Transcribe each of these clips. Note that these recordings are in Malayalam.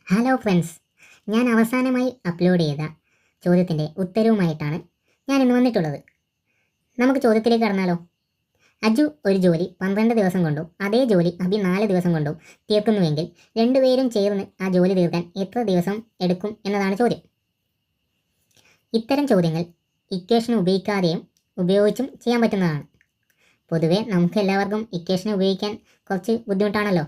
ഹലോ ഫ്രണ്ട്സ്, ഞാൻ അവസാനമായി അപ്ലോഡ് ചെയ്ത ചോദ്യത്തിൻ്റെ ഉത്തരവുമായിട്ടാണ് ഞാൻ ഇന്ന് വന്നിട്ടുള്ളത്. നമുക്ക് ചോദ്യത്തിലേക്ക് കടന്നാലോ? അജു ഒരു ജോലി 12 ദിവസം കൊണ്ടും അതേ ജോലി അഭി 4 ദിവസം കൊണ്ടും തീർക്കുന്നുവെങ്കിൽ രണ്ടുപേരും ചേർന്ന് ആ ജോലി തീർക്കാൻ എത്ര ദിവസം എടുക്കും എന്നതാണ് ചോദ്യം. ഇത്തരം ചോദ്യങ്ങൾ ഇക്വേഷൻ ഉപയോഗിക്കാതെയും ഉപയോഗിച്ചും ചെയ്യാൻ പറ്റുന്നതാണ്. പൊതുവെ നമുക്ക് എല്ലാവർക്കും ഇക്വേഷൻ ഉപയോഗിക്കാൻ കുറച്ച് ബുദ്ധിമുട്ടാണല്ലോ.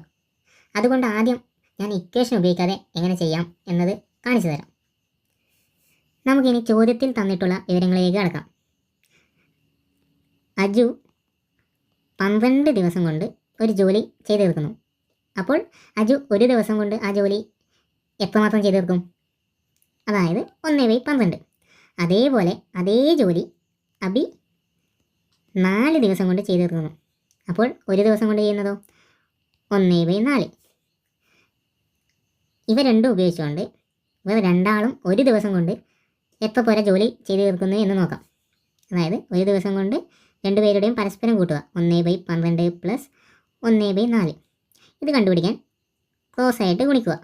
അതുകൊണ്ട് ആദ്യം ഞാൻ ഇക്വേഷൻ ഉപയോഗിക്കാതെ എങ്ങനെ ചെയ്യാം എന്നത് കാണിച്ചു തരാം. നമുക്കിനി ചോദ്യത്തിൽ തന്നിട്ടുള്ള വിവരങ്ങളിലേക്ക് കടക്കാം. അജു 12 ദിവസം കൊണ്ട് ഒരു ജോലി ചെയ്തു തീർക്കുന്നു. അപ്പോൾ അജു ഒരു ദിവസം കൊണ്ട് ആ ജോലി എത്രമാത്രം ചെയ്തു തീർക്കും? അതായത് 1/12. അതേപോലെ അതേ ജോലി അബി 4 ദിവസം കൊണ്ട് ചെയ്തു തീർക്കുന്നു. അപ്പോൾ ഒരു ദിവസം കൊണ്ട് ചെയ്യുന്നതോ 1/4. ഇവ രണ്ടും ഉപയോഗിച്ചുകൊണ്ട് ഇവർ രണ്ടാളും ഒരു ദിവസം കൊണ്ട് എത്ര പേരെ ജോലി ചെയ്തു തീർക്കുന്നു എന്ന് നോക്കാം. അതായത് ഒരു ദിവസം കൊണ്ട് രണ്ടുപേരുടെയും പരസ്പരം കൂട്ടുക. 1/12 പ്ലസ് 1/4. ഇത് കണ്ടുപിടിക്കാൻ ക്രോസ് ആയിട്ട് ഗുണിക്കുക.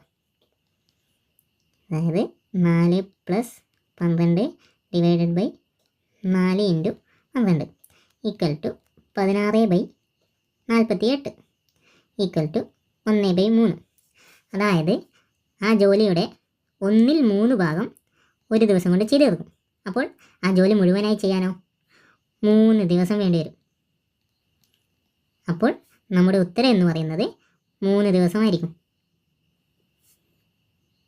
അതായത് 4 plus 12 divided by 4 into 12 equal to 16/48 equal to 1/3. അതായത് ആ ജോലിയുടെ 1/3 ഭാഗം ഒരു ദിവസം കൊണ്ട് ചെയ്തു തീർക്കും. അപ്പോൾ ആ ജോലി മുഴുവനായി ചെയ്യാനോ 3 ദിവസം വേണ്ടി വരും. അപ്പോൾ നമ്മുടെ ഉത്തരം എന്ന് പറയുന്നത് 3 ദിവസമായിരിക്കും.